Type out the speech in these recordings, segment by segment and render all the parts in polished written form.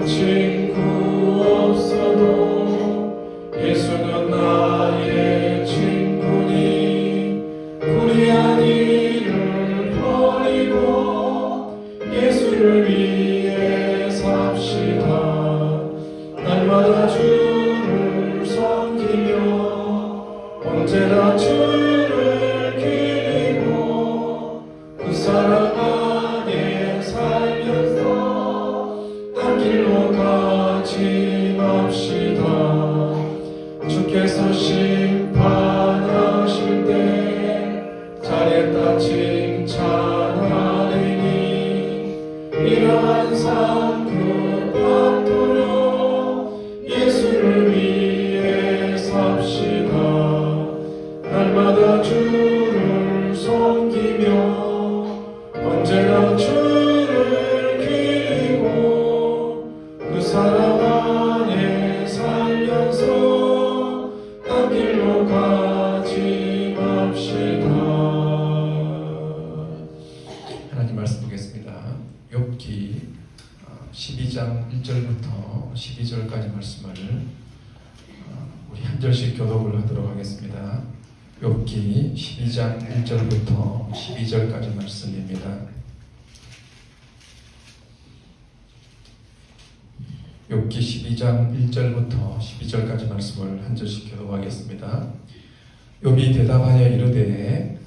친구 없어도 예수는 나의 친구니 불의한 일을 버리고 예수를 위해 삽시다. 날마다 주를 섬기며 언제나 주를 기리고 그 사랑 안에 살면서 한 길로 가지 맙시다. 주께서 심판하실 때 잘했다 칭찬하리니 이러한 상급 받도록 예수를 위해 삽시다. 날마다 주를 섬기며 언제나 주를 기리고 그 사랑 안에 살면서 한 길로 가지 맙시다. 하나님 말씀 보겠습니다. 욥기 12장 1절부터 12절까지 말씀을 우리 한 절씩 교독을 하도록 하겠습니다. 욥기 12장 1절부터 12절까지 말씀입니다. 욥기 12장 1절부터 12절까지 말씀을 한 절씩 교독하겠습니다. 욥이 대답하여 이르되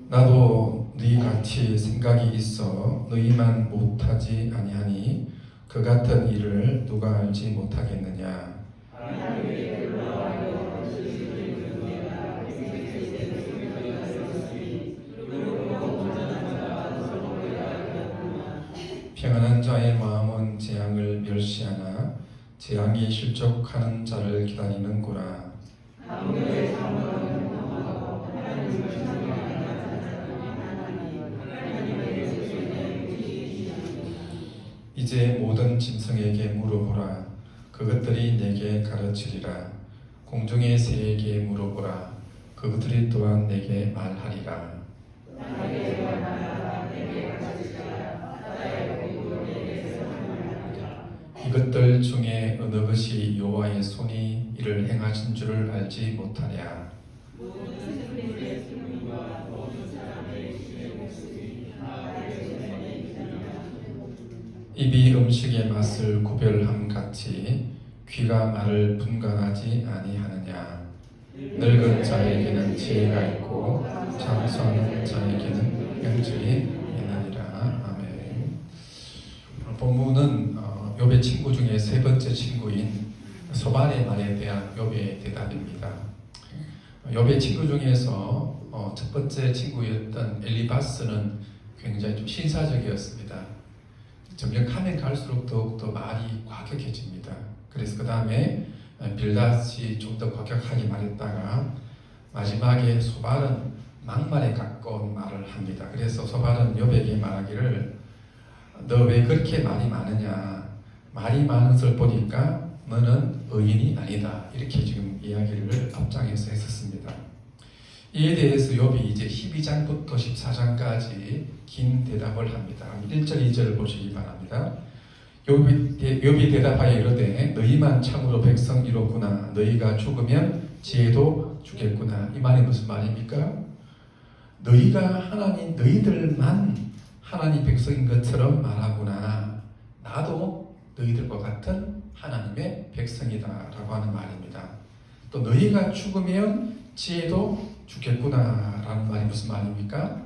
나도 너희 같이 생각이 있어 너희만 못하지 아니하니 그 같은 일을 누가 알지 못하겠느냐. 평안한 자의 마음은 재앙을 멸시하나 재앙이 실족하는 자를 기다리는구나. 이제 모든 짐승에게 물어보라. 그것들이 내게 가르치리라. 공중의 새에게 물어보라. 그것들이 또한 내게 말하리라. 이것들 중에 어느 것이 여호와의 손이 이를 행하신 줄을 알지 못하랴. 입이 음식의 맛을 구별함 같이 귀가 말을 분간하지 아니하느냐. 늙은 자에게는 지혜가 있고 장수하는 자에게는 명철이 있느니라. 아멘. 본문은 욥의 친구 중에 세 번째 친구인 소발의 말에 대한 욥의 대답입니다. 욥의 친구 중에서 첫 번째 친구였던 엘리바스는 굉장히 좀 신사적이었습니다. 점점 가면 갈수록 더욱더 말이 과격해집니다. 그래서 그 다음에 빌닷이 좀 더 과격하게 말했다가 마지막에 소발은 막말에 가까운 말을 합니다. 그래서 소발은 욥에게 말하기를 너 왜 그렇게 말이 많으냐. 말이 많은 것을 보니까 너는 의인이 아니다. 이렇게 지금 이야기를 앞장에서 했었습니다. 이에 대해서 욥이 이제 12장부터 14장까지 긴 대답을 합니다. 1절, 2절을 보시기 바랍니다. 욥이 대답하여 이르되 너희만 참으로 백성이로구나. 너희가 죽으면 지혜도 죽겠구나. 이 말이 무슨 말입니까? 너희들만 하나님 백성인 것처럼 말하구나. 나도 너희들과 같은 하나님의 백성이다 라고 하는 말입니다. 또 너희가 죽으면 지혜도 죽겠구나 라는 말이 무슨 말입니까?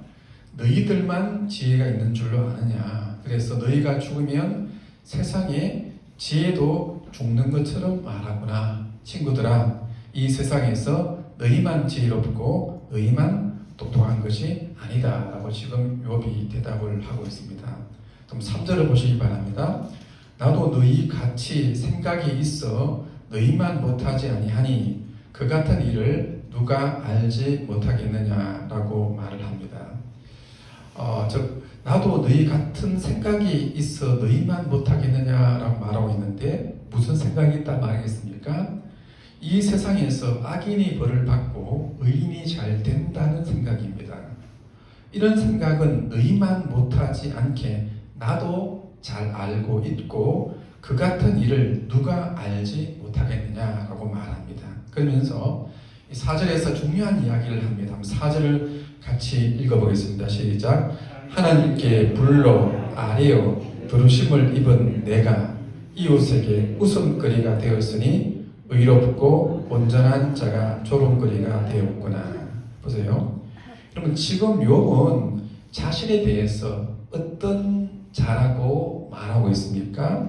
너희들만 지혜가 있는 줄로 아느냐. 그래서 너희가 죽으면 세상에 지혜도 죽는 것처럼 말하구나. 친구들아, 이 세상에서 너희만 지혜롭고 너희만 똑똑한 것이 아니다 라고 지금 욥이 대답을 하고 있습니다. 그럼 3절을 보시기 바랍니다. 나도 너희 같이 생각이 있어 너희만 못하지 아니하니 그 같은 일을 누가 알지 못하겠느냐라고 말을 합니다. 즉 나도 너희 같은 생각이 있어 너희만 못하겠느냐라고 말하고 있는데 무슨 생각이 있다 말하겠습니까? 이 세상에서 악인이 벌을 받고 의인이 잘 된다는 생각입니다. 이런 생각은 너희만 못하지 않게 나도 잘 알고 있고 그 같은 일을 누가 알지 못하겠느냐라고 말합니다. 그러면서 이 4절에서 중요한 이야기를 합니다. 4절을 같이 읽어보겠습니다. 시작. 하나님께 불로 아뢰어 부르심을 입은 내가 이웃에게 웃음거리가 되었으니 의롭고 온전한 자가 조롱거리가 되었구나. 보세요. 여러분 지금 욥은 자신에 대해서 어떤 자라고 말하고 있습니까?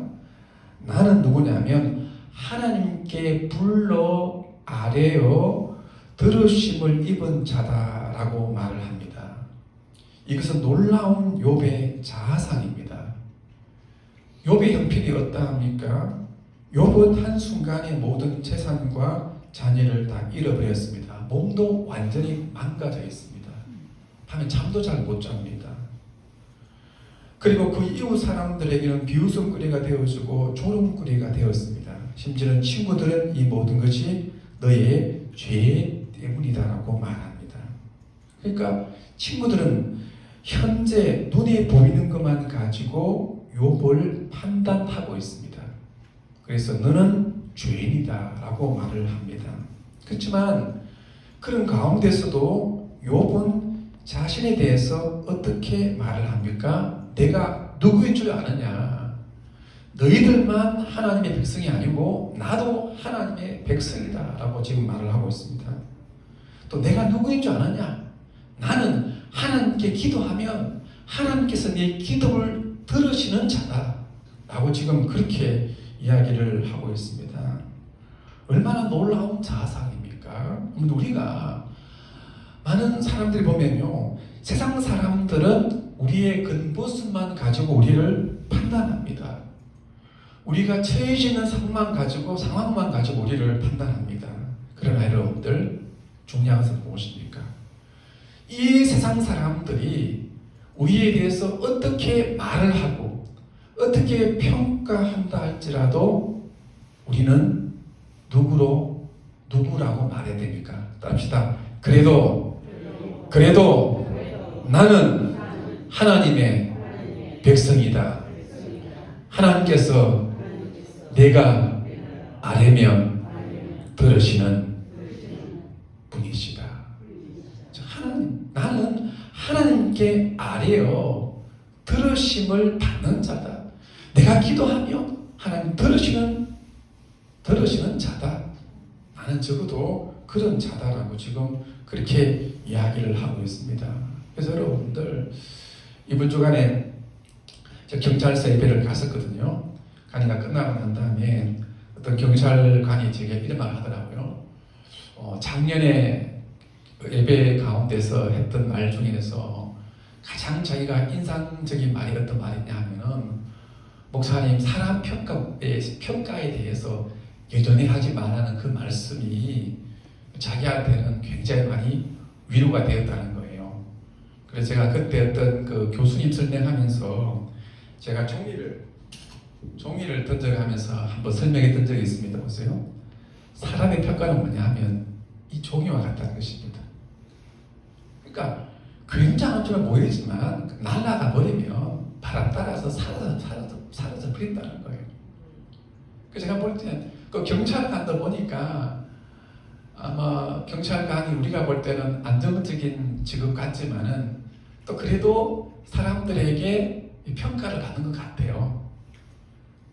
나는 누구냐면 하나님께 불러 아뢰어 들으심을 입은 자다라고 말을 합니다. 이것은 놀라운 욥의 자아상입니다. 욥의 형편이 어떠합니까? 욥은 한순간에 모든 재산과 자녀를 다 잃어버렸습니다. 몸도 완전히 망가져 있습니다. 밤에 잠도 잘 못 잡니다. 그리고 그 이웃 사람들에게는 비웃음거리가 되어주고 조롱거리가 되었습니다. 심지어는 친구들은 이 모든 것이 너의 죄 때문이다라고 말합니다. 그러니까 친구들은 현재 눈에 보이는 것만 가지고 욥을 판단하고 있습니다. 그래서 너는 죄인이다 라고 말을 합니다. 그렇지만 그런 가운데서도 욥은 자신에 대해서 어떻게 말을 합니까? 내가 누구인 줄 아느냐? 너희들만 하나님의 백성이 아니고 나도 하나님의 백성이다 라고 지금 말을 하고 있습니다. 또 내가 누구인 줄 아느냐? 나는 하나님께 기도하면 하나님께서 내 기도를 들으시는 자다 라고 지금 그렇게 이야기를 하고 있습니다. 얼마나 놀라운 자아상입니까? 우리가 많은 사람들이 보면요, 세상 사람들은 우리의 겉모습만 가지고 우리를 판단합니다. 우리가 처해지는 상황만 가지고 우리를 판단합니다. 그러나 여러분들 중요한 것은 무엇입니까? 이 세상 사람들이 우리에 대해서 어떻게 말을 하고 어떻게 평가한다 할지라도 우리는 누구라고 말해야 됩니까? 따릅시다. 그래도 나는 하나님의 백성이다. 하나님께서 내가 아뢰면 들으시는 분이시다. 나는 하나님께 아뢰어 들으심을 받는 자다. 내가 기도하며 하나님 들으시는 자다. 나는 적어도 그런 자다라고 지금 그렇게 이야기를 하고 있습니다. 그래서 여러분들 이번 주간에 저 경찰서 예배를 갔었거든요. 강의가 끝나고 난 다음에 어떤 경찰관이 제게 이런 말을 하더라고요. 작년에 예배 가운데서 했던 말 중에서 가장 자기가 인상적인 말이 어떤 말이냐 하면은, 목사님 사람 평가에 대해서 여전히 하지 말라는 그 말씀이 자기한테는 굉장히 많이 위로가 되었다는 거예요. 그래서 제가 그때 어떤 그 교수님 설명하면서 제가 종이를 던져가면서 한번 설명했던 적이 있습니다. 보세요. 사람의 평가는 뭐냐 하면 이 종이와 같다는 것입니다. 그러니까 굉장한 줄 모르지만 날아가 버리면 바람 따라서 사라져 버린다는 거예요. 그래서 제가 볼 때 그 경찰관도 보니까 아마 경찰관이 우리가 볼 때는 안정적인 직업 같지만은 또 그래도 사람들에게 평가를 받는 것 같아요.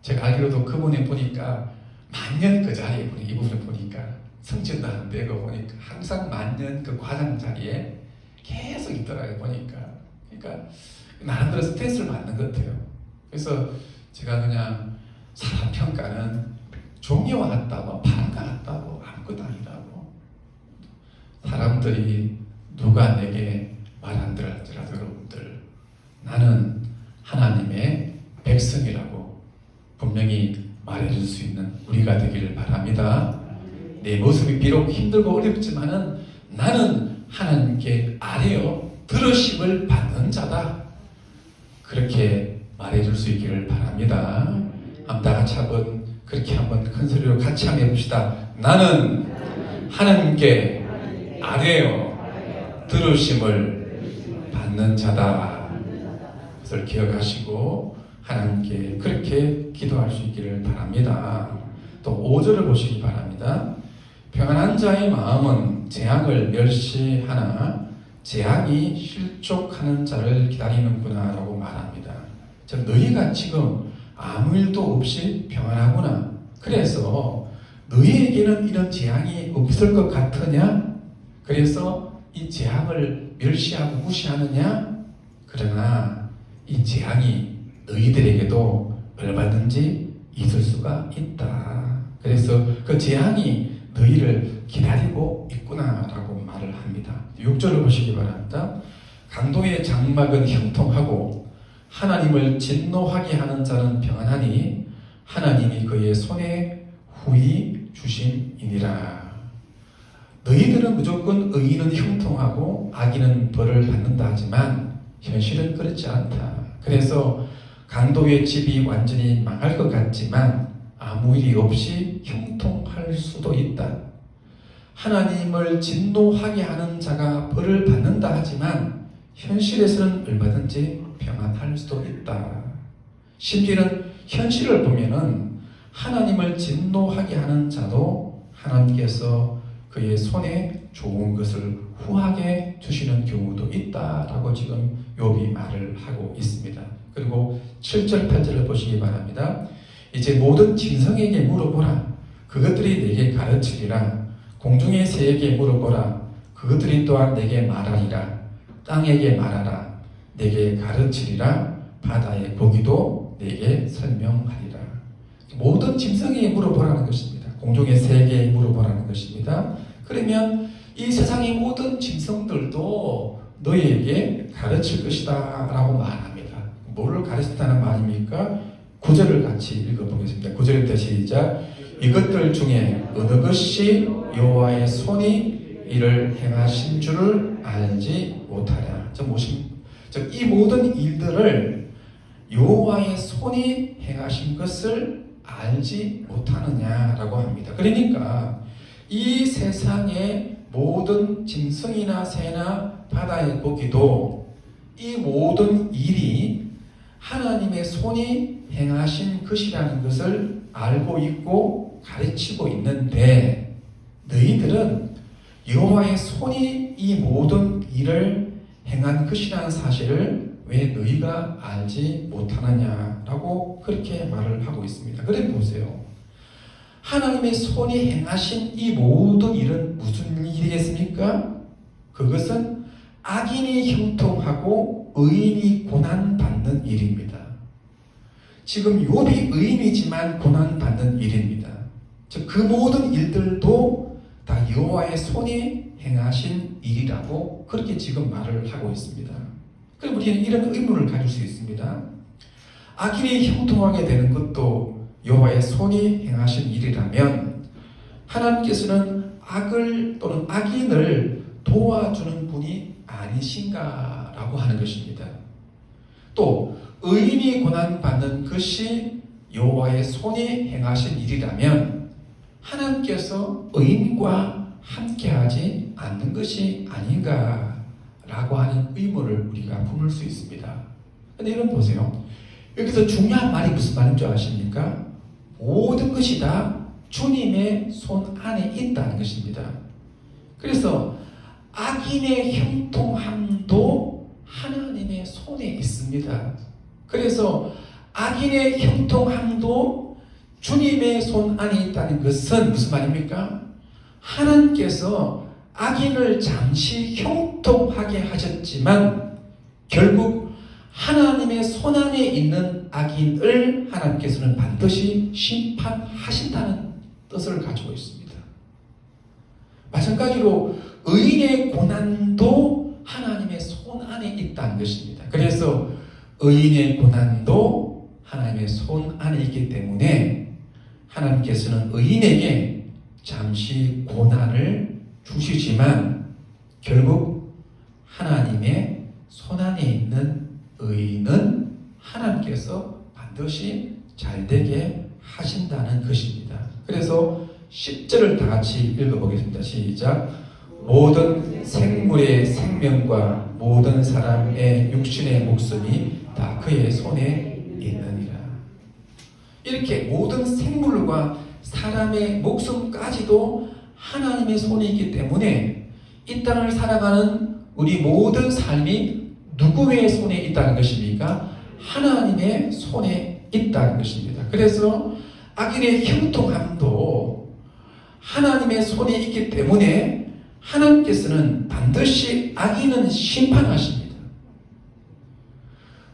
제가 알기로도 그분이 보니까 만년 그 자리에 이분을 보니까 성진도 안 되고 보니까 항상 만년 그 과장 자리에 계속 있더라고요. 보니까. 그러니까 나름대로 스트레스를 받는 것 같아요. 그래서 제가 그냥 사람 평가는 종이와 같다고 바람과 같다고 아무것도 아니라고, 사람들이 누가 내게 말 안 들을지라도 여러분들 나는 하나님의 백성이라고 분명히 말해줄 수 있는 우리가 되기를 바랍니다. 내 모습이 비록 힘들고 어렵지만은 나는 하나님께 아뢰어 들으심을 받는 자다. 그렇게 말해줄 수 있기를 바랍니다. 한번 다 같이 그렇게 한번 큰 소리로 같이 한번 해봅시다. 나는 하나님께 아뢰어 들으심을 받는 받는 자다. 그것을 기억하시고 하나님께 그렇게 기도할 수 있기를 바랍니다. 또 5절을 보시기 바랍니다. 평안한 자의 마음은 재앙을 멸시하나 재앙이 실족하는 자를 기다리는구나 라고 말합니다. 즉 너희가 지금 아무 일도 없이 평안하구나. 그래서 너희에게는 이런 재앙이 없을 것 같으냐? 그래서 이 재앙을 멸시하고 무시하느냐? 그러나 이 재앙이 너희들에게도 얼마든지 있을 수가 있다. 그래서 그 재앙이 너희를 기다리고 있구나라고 말을 합니다. 6절을 보시기 바랍니다. 강도의 장막은 형통하고 하나님을 진노하게 하는 자는 평안하니 하나님이 그의 손에 후히 주심이니라. 너희들은 무조건 의인은 형통하고 악인은 벌을 받는다 하지만 현실은 그렇지 않다. 그래서 강도의 집이 완전히 망할 것 같지만 아무 일이 없이 형통할 수도 있다. 하나님을 진노하게 하는 자가 벌을 받는다 하지만 현실에서는 얼마든지 평안할 수도 있다. 심지어는 현실을 보면은 하나님을 진노하게 하는 자도 하나님께서 그의 손에 좋은 것을 후하게 주시는 경우도 있다라고 지금 욥이 말을 하고 있습니다. 그리고 7절 8절을 보시기 바랍니다. 이제 모든 짐승에게 물어보라. 그것들이 내게 가르치리라. 공중의 새에게 물어보라. 그것들이 또한 내게 말하리라. 땅에게 말하라. 내게 가르치리라. 바다의 고기도 내게 설명하리라. 모든 짐승에게 물어보라는 것입니다. 공중의 새에게 물어보라는 것입니다. 그러면 이 세상의 모든 짐승들도 너희에게 가르칠 것이다 라고 말합니다. 뭐를 가르친다는 말입니까? 9절을 같이 읽어보겠습니다. 9절부터 시작. 이것들 중에 어느 것이 여호와의 손이 이를 행하신 줄을 알지 못하냐. 이 모든 일들을 여호와의 손이 행하신 것을 알지 못하느냐라고 합니다. 그러니까 이 세상의 모든 짐승이나 새나 바다의 고기도 이 모든 일이 하나님의 손이 행하신 것이라는 것을 알고 있고 가르치고 있는데 너희들은 여호와의 손이 이 모든 일을 행한 것이라는 사실을 왜 너희가 알지 못하느냐라고 그렇게 말을 하고 있습니다. 그래 보세요. 하나님의 손이 행하신 이 모든 일은 무슨 일이겠습니까? 그것은 악인이 형통하고 의인이 고난받는 일입니다. 지금 욥이 의인이지만 고난받는 일입니다. 즉 그 모든 일들도 다 여호와의 손이 행하신 일이라고 그렇게 지금 말을 하고 있습니다. 그럼 우리는 이런 의문을 가질 수 있습니다. 악인이 형통하게 되는 것도 여호와의 손이 행하신 일이라면 하나님께서는 악을 또는 악인을 도와주는 분이 아니신가라고 하는 것입니다. 또 의인이 고난받는 것이 여호와의 손이 행하신 일이라면 하나님께서 의인과 함께하지 않는 것이 아닌가라고 하는 의문을 우리가 품을 수 있습니다. 그런데 여러분 보세요. 여기서 중요한 말이 무슨 말인 줄 아십니까? 모든 것이 다 주님의 손 안에 있다는 것입니다. 그래서 악인의 형통함도 하나님의 손에 있습니다. 그래서 악인의 형통함도 주님의 손 안에 있다는 것은 무슨 말입니까? 하나님께서 악인을 잠시 형통하게 하셨지만 결국 하나님의 손 안에 있는 악인을 하나님께서는 반드시 심판하신다는 뜻을 가지고 있습니다. 마찬가지로 의인의 고난도 하나님의 손 안에 있다는 것입니다. 그래서 의인의 고난도 하나님의 손 안에 있기 때문에 하나님께서는 의인에게 잠시 고난을 주시지만 결국 하나님의 손 안에 있는 의인은 하나님께서 반드시 잘되게 하신다는 것입니다. 그래서 10절을 다 같이 읽어보겠습니다. 시작. 모든 생물의 생명과 모든 사람의 육신의 목숨이 다 그의 손에 있느니라. 이렇게 모든 생물과 사람의 목숨까지도 하나님의 손에 있기 때문에 이 땅을 살아가는 우리 모든 삶이 누구의 손에 있다는 것입니까? 하나님의 손에 있다는 것입니다. 그래서 악인의 형통함도 하나님의 손에 있기 때문에 하나님께서는 반드시 악인은 심판하십니다.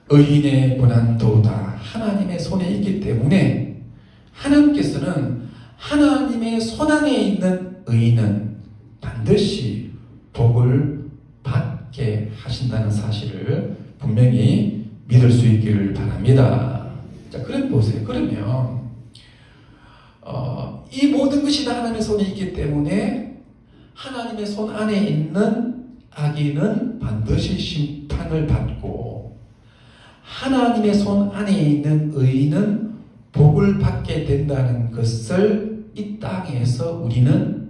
의인의 고난도 다 하나님의 손에 있기 때문에 하나님께서는 하나님의 손안에 있는 의인은 반드시 복을 받게 하신다는 사실을 분명히 믿을 수 있기를 바랍니다. 자, 그럼 보세요. 그러면 이 모든 것이 다 하나님의 손에 있기 때문에 하나님의 손 안에 있는 악인은 반드시 심판을 받고 하나님의 손 안에 있는 의인은 복을 받게 된다는 것을 이 땅에서 우리는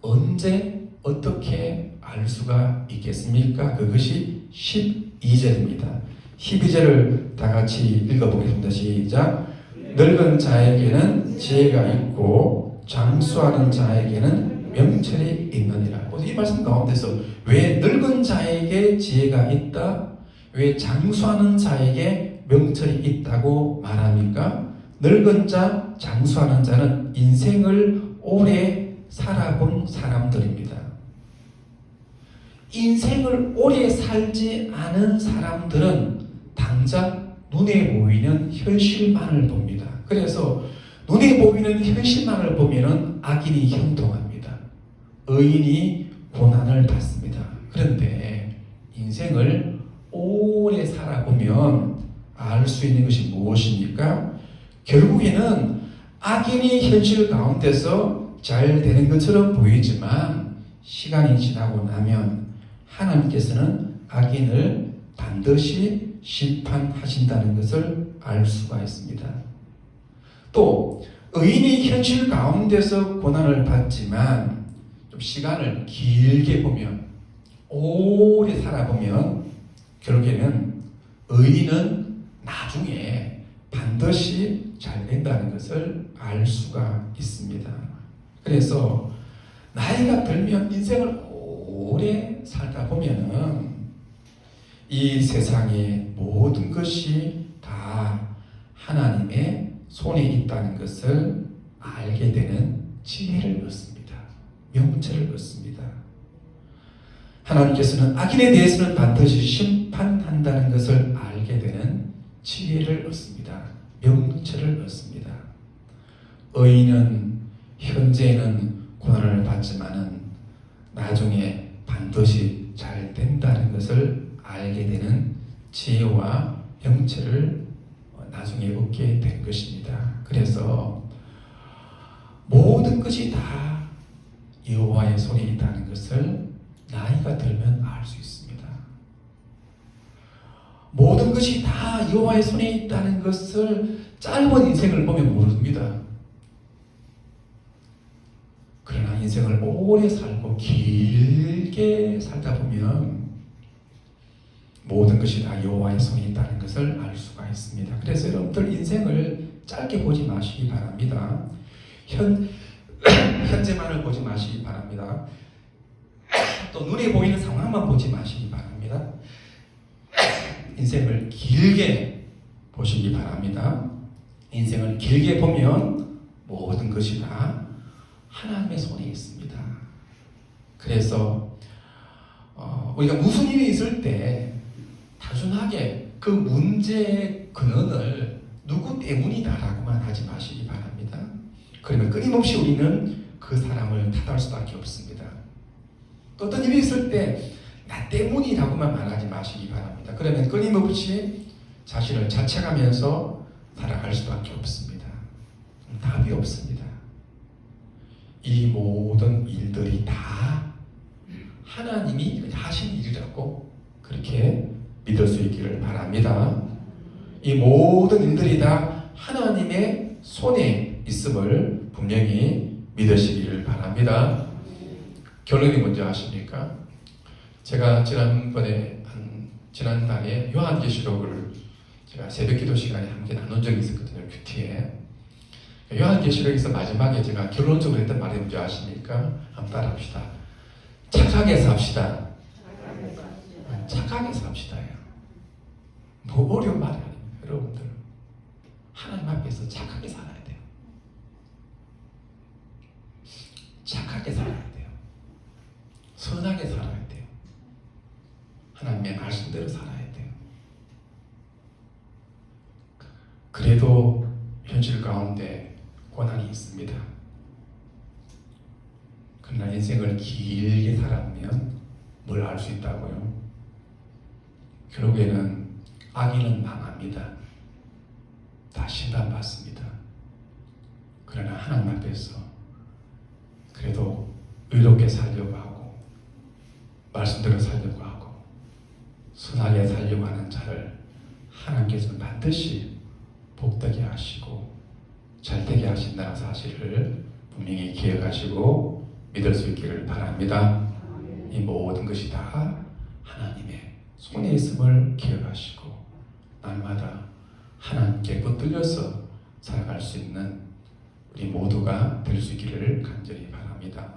언제 어떻게 알 수가 있겠습니까? 그것이 12절입니다. 12절을 다 같이 읽어보겠습니다. 시작. 늙은 자에게는 지혜가 있고 장수하는 자에게는 명철이 있느니라. 이 말씀 가운데서 왜 늙은 자에게 지혜가 있다? 왜 장수하는 자에게 명철이 있다고 말합니까? 늙은 자, 장수하는 자는 인생을 오래 살아본 사람들입니다. 인생을 오래 살지 않은 사람들은 당장 눈에 보이는 현실만을 봅니다. 그래서 눈에 보이는 현실만을 보면은 악인이 형통합니다. 의인이 고난을 받습니다. 그런데 인생을 오래 살아보면 알 수 있는 것이 무엇입니까? 결국에는 악인이 현실 가운데서 잘 되는 것처럼 보이지만 시간이 지나고 나면 하나님께서는 악인을 반드시 심판하신다는 것을 알 수가 있습니다. 또 의인이 현실 가운데서 고난을 받지만 좀 시간을 길게 보면 오래 살아보면 결국에는 의인은 나중에 반드시 잘 된다는 것을 알 수가 있습니다. 그래서 나이가 들면 인생을 오래 살다 보면은 이 세상의 모든 것이 다 하나님의 손에 있다는 것을 알게 되는 지혜를 얻습니다. 명철을 얻습니다. 하나님께서는 악인에 대해서는 반드시 심판한다는 것을 알게 되는 지혜를 얻습니다. 명철을 얻습니다. 의인은 현재는 고난을 받지만은 나중에 반드시 잘 된다는 것을 알게 되는 지혜와 명철을 나중에 얻게 된 것입니다. 그래서 모든 것이 다 여호와의 손에 있다는 것을 나이가 들면 알 수 있습니다. 모든 것이 다 여호와의 손에 있다는 것을 짧은 인생을 보면 모릅니다. 그러나 인생을 오래 살고 길게 살다 보면 모든 것이 다 여호와의 손에 있다는 것을 알 수가 있습니다. 그래서 여러분들 인생을 짧게 보지 마시기 바랍니다. 현재만을 보지 마시기 바랍니다. 또 눈에 보이는 상황만 보지 마시기 바랍니다. 인생을 길게 보시기 바랍니다. 인생을 길게 보면 모든 것이 다 하나님의 손에 있습니다. 그래서 우리가 무슨 일이 있을 때 단순하게 그 문제의 근원을 누구 때문이다라고만 하지 마시기 바랍니다. 그러면 끊임없이 우리는 그 사람을 탓할 수밖에 없습니다. 또 어떤 일이 있을 때 나 때문이라고만 말하지 마시기 바랍니다. 그러면 끊임없이 자신을 자책하면서 살아갈 수밖에 없습니다. 답이 없습니다. 이 모든 일들이 다 하나님이 하신 일이라고 그렇게 믿을 수 있기를 바랍니다. 이 모든 일들이 다 하나님의 손에 있음을 분명히 믿으시기를 바랍니다. 결론이 뭔지 아십니까? 제가 지난달에 요한계시록을 제가 새벽기도 시간에 함께 나눈 적이 있었거든요. 큐티에. 요한계시록에서 마지막에 제가 결론적으로 했던 말이 뭔지 아십니까? 한번 따라합시다. 착하게 삽시다. 착하게 삽시다요. 뭐 어려운 말이 아닙니다. 여러분들 하나님 앞에서 착하게 살아야 돼요. 착하게 살아야 돼요. 선하게 살아야 돼요. 하나님의 말씀대로 살아야 돼요. 그래도 현실 가운데 고난이 있습니다. 그러나 인생을 길게 살아보면 뭘 알 수 있다고요? 결국에는 악인은 망합니다. 다 심판받습니다. 그러나 하나님 앞에서 그래도 의롭게 살려고 하고 말씀대로 살려고 하고 선하게 살려고 하는 자를 하나님께서는 반드시 복되게 하시고 잘되게 하신다는 사실을 분명히 기억하시고 믿을 수 있기를 바랍니다. 이 모든 것이 다 하나님의 손에 있음을 기억하시고 날마다 하나님께 붙들려서 살아갈 수 있는 우리 모두가 될 수 있기를 간절히 바랍니다.